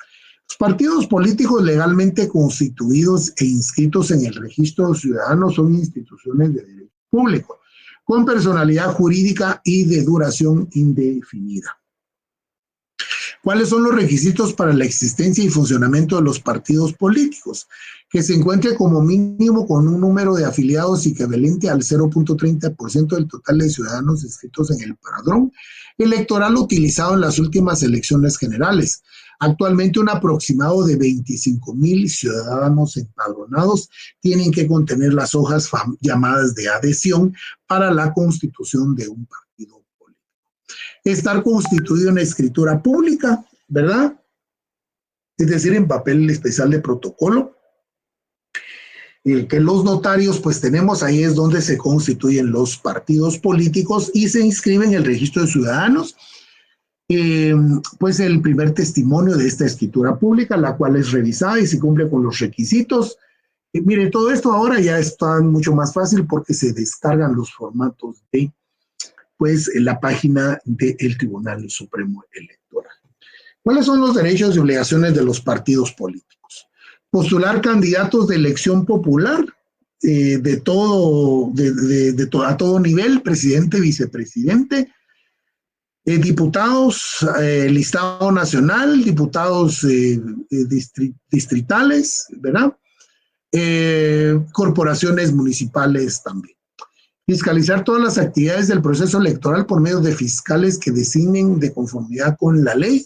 Los partidos políticos legalmente constituidos e inscritos en el registro de ciudadanos son instituciones de derecho público, con personalidad jurídica y de duración indefinida. ¿Cuáles son los requisitos para la existencia y funcionamiento de los partidos políticos? Que se encuentre como mínimo con un número de afiliados equivalente al 0.30% del total de ciudadanos inscritos en el padrón electoral utilizado en las últimas elecciones generales. Actualmente un aproximado de 25,000 ciudadanos empadronados tienen que contener las hojas llamadas de adhesión para la constitución de un partido político. Estar constituido en escritura pública, ¿verdad? Es decir, en papel especial de protocolo. Que los notarios pues tenemos, ahí es donde se constituyen los partidos políticos y se inscribe en el registro de ciudadanos pues el primer testimonio de esta escritura pública, la cual es revisada y se cumple con los requisitos. Miren, todo esto ahora ya está mucho más fácil porque se descargan los formatos de pues la página del Tribunal Supremo Electoral. ¿Cuáles son los derechos y obligaciones de los partidos políticos? Postular candidatos de elección popular a todo nivel, presidente, vicepresidente, diputados, listado nacional, diputados distritales, ¿verdad? Corporaciones municipales también. Fiscalizar todas las actividades del proceso electoral por medio de fiscales que designen de conformidad con la ley.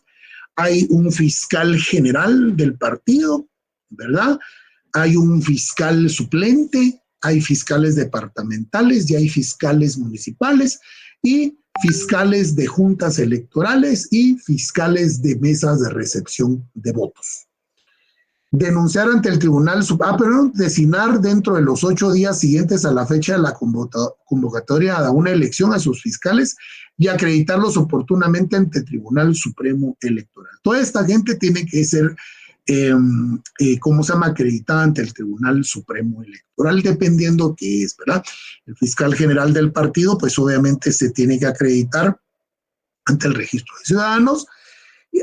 Hay un fiscal general del partido, ¿verdad? Hay un fiscal suplente, hay fiscales departamentales y hay fiscales municipales y fiscales de juntas electorales y fiscales de mesas de recepción de votos. Denunciar ante el Tribunal Supremo, designar dentro de los 8 días siguientes a la fecha de la convocatoria a una elección a sus fiscales y acreditarlos oportunamente ante el Tribunal Supremo Electoral. Toda esta gente tiene que ser, acreditada ante el Tribunal Supremo Electoral, dependiendo qué es, ¿verdad? El fiscal general del partido, pues obviamente se tiene que acreditar ante el Registro de Ciudadanos,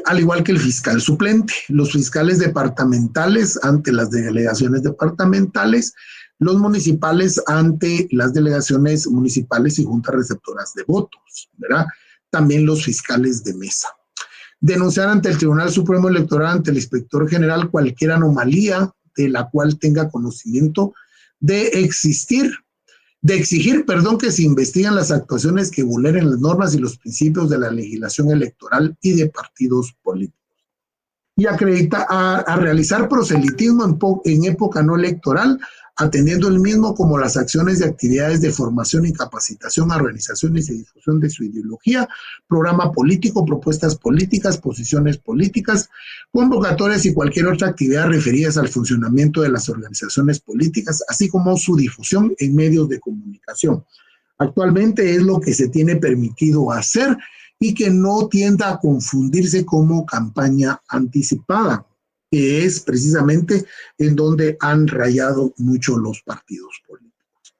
al igual que el fiscal suplente, los fiscales departamentales ante las delegaciones departamentales, los municipales ante las delegaciones municipales y juntas receptoras de votos, ¿verdad? También los fiscales de mesa. Denunciar ante el Tribunal Supremo Electoral, ante el Inspector General, cualquier anomalía de la cual tenga conocimiento de exigir, que se investiguen las actuaciones que vulneren las normas y los principios de la legislación electoral y de partidos políticos. Y acredita a realizar proselitismo en época no electoral, atendiendo el mismo como las acciones y actividades de formación y capacitación a organizaciones y difusión de su ideología, programa político, propuestas políticas, posiciones políticas, convocatorias y cualquier otra actividad referidas al funcionamiento de las organizaciones políticas, así como su difusión en medios de comunicación. Actualmente es lo que se tiene permitido hacer y que no tienda a confundirse como campaña anticipada, que es precisamente en donde han rayado mucho los partidos políticos.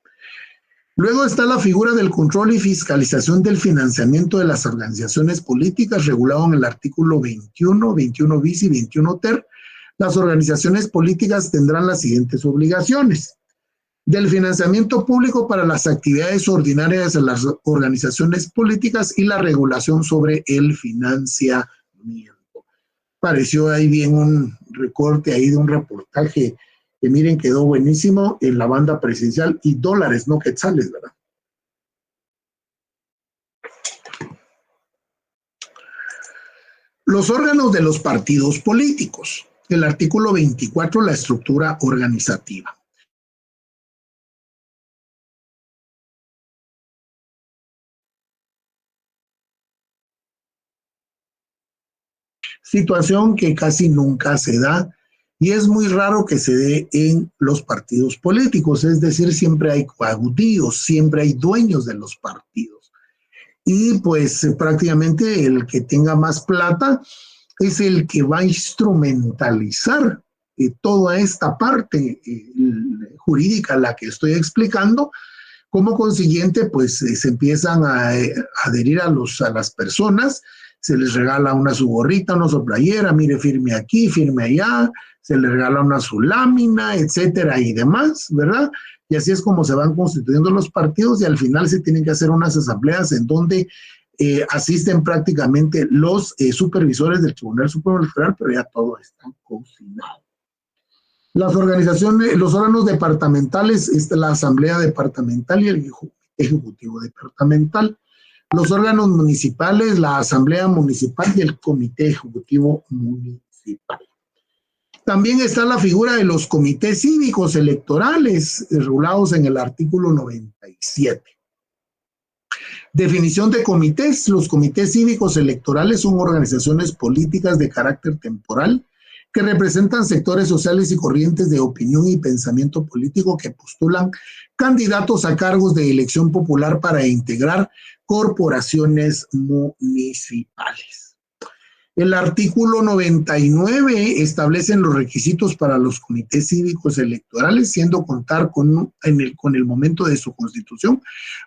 Luego está la figura del control y fiscalización del financiamiento de las organizaciones políticas, regulado en el artículo 21, 21 bis y 21 ter. Las organizaciones políticas tendrán las siguientes obligaciones: del financiamiento público para las actividades ordinarias de las organizaciones políticas y la regulación sobre el financiamiento. Pareció ahí bien un recorte ahí de un reportaje que miren quedó buenísimo en la banda presidencial, y dólares, no quetzales, ¿verdad? Los órganos de los partidos políticos. El artículo 24, la estructura organizativa. Situación que casi nunca se da y es muy raro que se dé en los partidos políticos, es decir, siempre hay caudillos, siempre hay dueños de los partidos. Y pues prácticamente el que tenga más plata es el que va a instrumentalizar toda esta parte jurídica, la que estoy explicando. Como consiguiente, pues se empiezan a adherir a las personas, se les regala una su gorrita, una su playera, mire, firme aquí, firme allá, se les regala una su lámina, etcétera y demás, ¿verdad? Y así es como se van constituyendo los partidos y al final se tienen que hacer unas asambleas en donde asisten prácticamente los supervisores del Tribunal Supremo Electoral, pero ya todo está cocinado. Las organizaciones, los órganos departamentales, la Asamblea Departamental y el Ejecutivo Departamental. Los órganos municipales, la Asamblea Municipal y el Comité Ejecutivo Municipal. También está la figura de los comités cívicos electorales, regulados en el artículo 97. Definición de comités. Los comités cívicos electorales son organizaciones políticas de carácter temporal que representan sectores sociales y corrientes de opinión y pensamiento político que postulan candidatos a cargos de elección popular para integrar corporaciones municipales. El artículo 99 establece los requisitos para los comités cívicos electorales, siendo contar con el momento de su constitución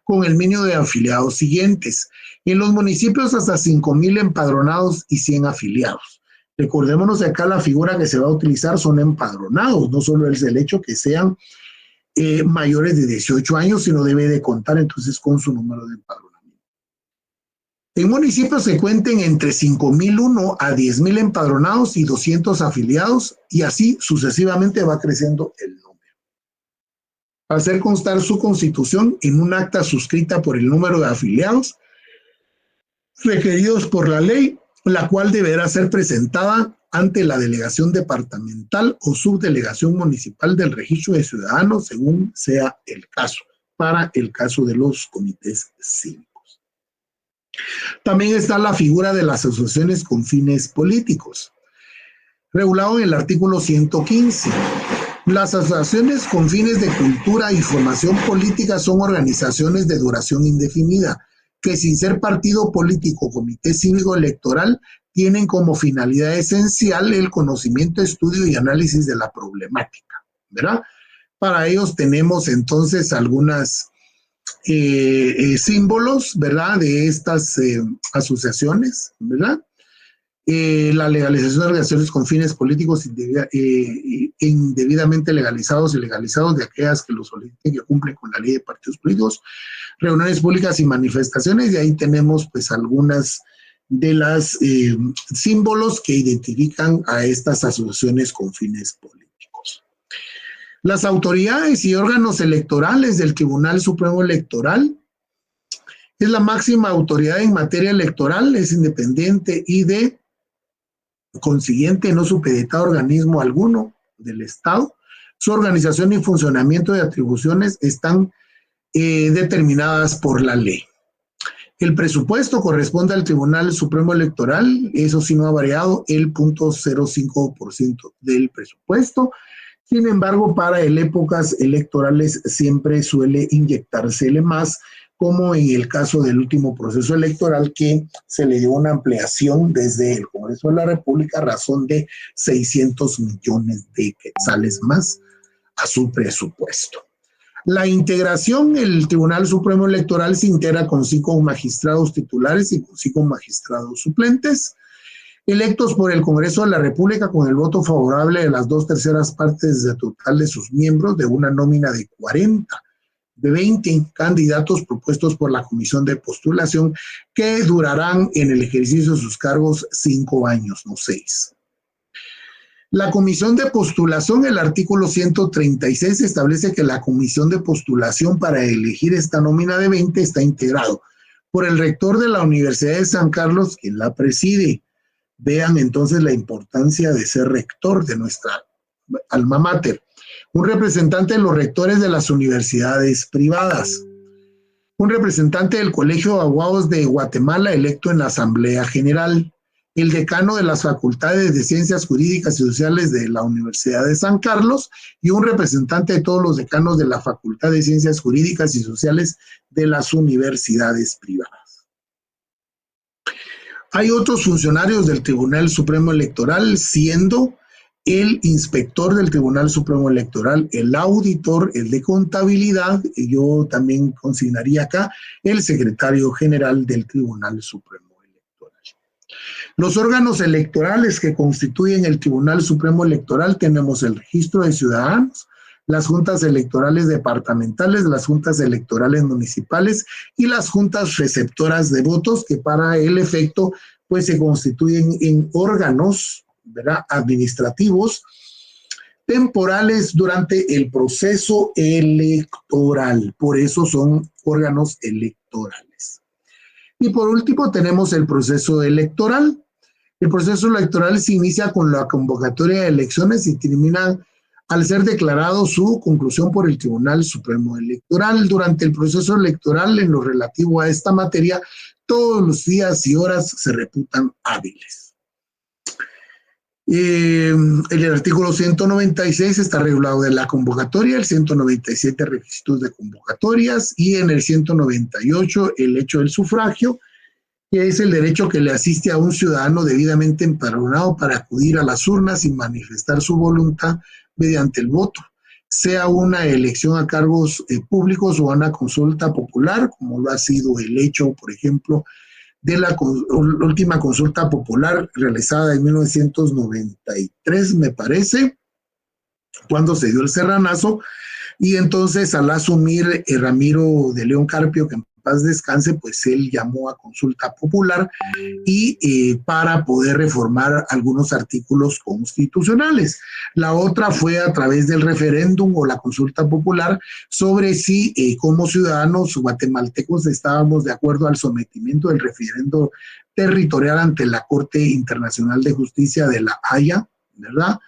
con el mínimo de afiliados siguientes. En los municipios hasta 5,000 empadronados y 100 afiliados. Recordémonos que acá la figura que se va a utilizar son empadronados, no solo es el hecho que sean mayores de 18 años, sino debe de contar entonces con su número de empadronamiento. En municipios que cuenten entre 5,001 a 10,000 empadronados y 200 afiliados, y así sucesivamente va creciendo el número. Hacer constar su constitución en un acta suscrita por el número de afiliados requeridos por la ley, la cual deberá ser presentada ante la delegación departamental o subdelegación municipal del registro de ciudadanos, según sea el caso, para el caso de los comités cívicos. También está la figura de las asociaciones con fines políticos. regulado en el artículo 115. Las asociaciones con fines de cultura y formación política son organizaciones de duración indefinida, que sin ser partido político o comité cívico electoral, tienen como finalidad esencial el conocimiento, estudio y análisis de la problemática, ¿verdad? Para ellos tenemos entonces algunas símbolos, ¿verdad? De estas asociaciones, ¿verdad? La legalización de organizaciones con fines políticos indebidamente legalizados y legalizados de aquellas que lo soliciten, que cumplen con la ley de partidos políticos, reuniones públicas y manifestaciones, y ahí tenemos pues algunas de las símbolos que identifican a estas asociaciones con fines políticos. Las autoridades y órganos electorales del Tribunal Supremo Electoral es la máxima autoridad en materia electoral, es independiente y de consiguiente no supeditado a organismo alguno del Estado. Su organización y funcionamiento y atribuciones están determinadas por la ley. El presupuesto corresponde al Tribunal Supremo Electoral, eso sí no ha variado, el 0.05% del presupuesto. Sin embargo, para épocas electorales siempre suele inyectársele más, como en el caso del último proceso electoral, que se le dio una ampliación desde el Congreso de la República a razón de 600 millones de quetzales más a su presupuesto. La integración, el Tribunal Supremo Electoral se integra con 5 magistrados titulares y con 5 magistrados suplentes, electos por el Congreso de la República con el voto favorable de las 2/3 partes del total de sus miembros, de una nómina de 40, de 20 candidatos propuestos por la Comisión de Postulación, que durarán en el ejercicio de sus cargos 5 años, no 6. La Comisión de Postulación, el artículo 136 establece que la Comisión de Postulación para elegir esta nómina de 20 está integrado por el rector de la Universidad de San Carlos, quien la preside. Vean entonces la importancia de ser rector de nuestra alma mater. Un representante de los rectores de las universidades privadas. Un representante del Colegio de Abogados de Guatemala electo en la Asamblea General. El decano de las Facultades de Ciencias Jurídicas y Sociales de la Universidad de San Carlos y un representante de todos los decanos de la Facultad de Ciencias Jurídicas y Sociales de las universidades privadas. Hay otros funcionarios del Tribunal Supremo Electoral, siendo el inspector del Tribunal Supremo Electoral, el auditor, el de contabilidad, y yo también consignaría acá el secretario general del Tribunal Supremo. Los órganos electorales que constituyen el Tribunal Supremo Electoral tenemos el registro de ciudadanos, las juntas electorales departamentales, las juntas electorales municipales y las juntas receptoras de votos, que para el efecto pues se constituyen en órganos, ¿verdad?, administrativos temporales durante el proceso electoral. Por eso son órganos electorales. Y por último tenemos el proceso electoral. El proceso electoral se inicia con la convocatoria de elecciones y termina al ser declarado su conclusión por el Tribunal Supremo Electoral. Durante el proceso electoral, en lo relativo a esta materia, todos los días y horas se reputan hábiles. El artículo 196 está regulado de la convocatoria, el 197 requisitos de convocatorias y en el 198 el hecho del sufragio, que es el derecho que le asiste a un ciudadano debidamente empadronado para acudir a las urnas y manifestar su voluntad mediante el voto, sea una elección a cargos públicos o una consulta popular, como lo ha sido el hecho, por ejemplo, de la última consulta popular realizada en 1993, me parece, cuando se dio el serranazo, y entonces al asumir Ramiro de León Carpio, que en paz descanse, pues él llamó a consulta popular y para poder reformar algunos artículos constitucionales. La otra fue a través del referéndum o la consulta popular sobre si como ciudadanos guatemaltecos estábamos de acuerdo al sometimiento del referendo territorial ante la Corte Internacional de Justicia de la Haya, ¿verdad?,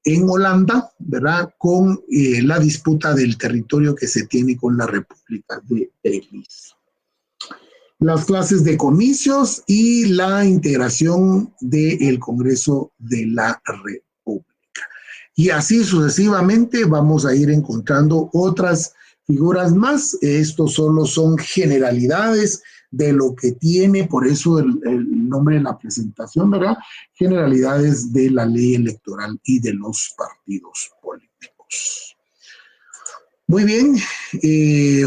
en Holanda, ¿verdad?, con la disputa del territorio que se tiene con la República de Belice. las clases de comicios y la integración del Congreso de la República. Y así sucesivamente vamos a ir encontrando otras figuras más. Estos solo son generalidades de lo que tiene, por eso el nombre de la presentación, ¿verdad? Generalidades de la ley electoral y de los partidos políticos. Muy bien,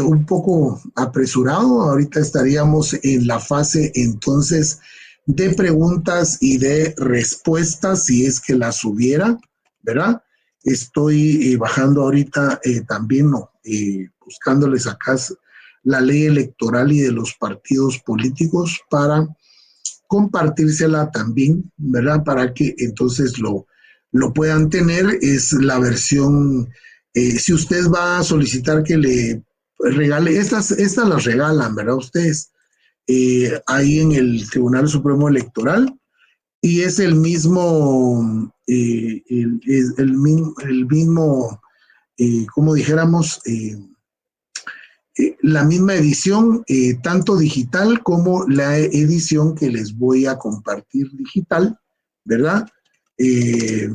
un poco apresurado. Ahorita estaríamos en la fase entonces de preguntas y de respuestas, si es que las hubiera, ¿verdad? Estoy bajando ahorita también, buscándoles acá la ley electoral y de los partidos políticos para compartírsela también, ¿verdad? Para que entonces lo puedan tener. Es la versión, si usted va a solicitar que le regale, estas las regalan, ¿verdad? Ustedes, ahí en el Tribunal Supremo Electoral, y es el mismo, el mismo como dijéramos, la misma edición, tanto digital como la edición que les voy a compartir digital, ¿verdad? El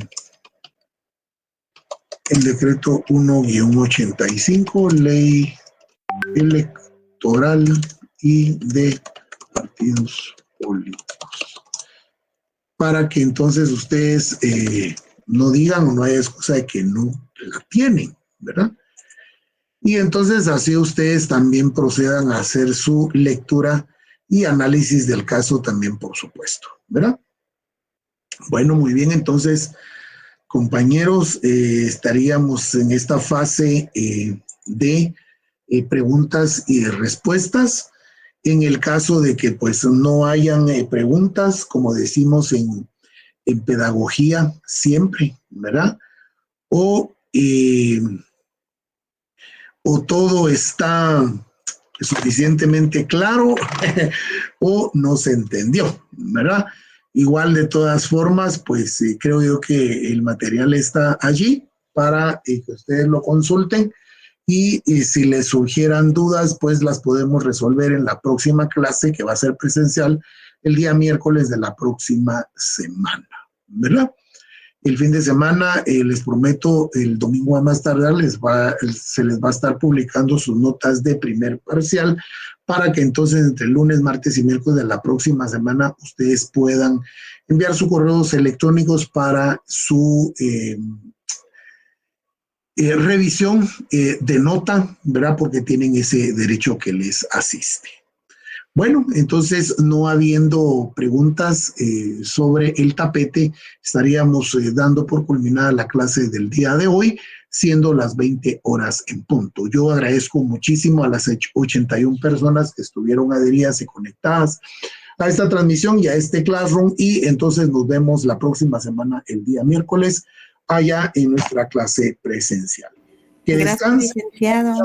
decreto 1-85, ley electoral y de partidos políticos. Para que entonces ustedes no digan o no haya excusa de que no la tienen, ¿verdad? Y entonces así ustedes también procedan a hacer su lectura y análisis del caso también, por supuesto, ¿verdad? Bueno, muy bien, entonces, compañeros, estaríamos en esta fase de preguntas y de respuestas. En el caso de que pues no hayan preguntas, como decimos en pedagogía siempre, ¿verdad? O todo está suficientemente claro o no se entendió, ¿verdad? Igual de todas formas, pues creo yo que el material está allí para que ustedes lo consulten y si les surgieran dudas, pues las podemos resolver en la próxima clase que va a ser presencial el día miércoles de la próxima semana, ¿verdad? El fin de semana, les prometo, el domingo a más tardar se les va a estar publicando sus notas de primer parcial para que entonces entre lunes, martes y miércoles de la próxima semana ustedes puedan enviar sus correos electrónicos para su revisión de nota, ¿verdad? Porque tienen ese derecho que les asiste. Bueno, entonces, no habiendo preguntas sobre el tapete, estaríamos dando por culminada la clase del día de hoy, siendo las 20 horas en punto. Yo agradezco muchísimo a las 81 personas que estuvieron adheridas y conectadas a esta transmisión y a este Classroom, y entonces nos vemos la próxima semana, el día miércoles, allá en nuestra clase presencial. Que gracias, descansen. licenciado.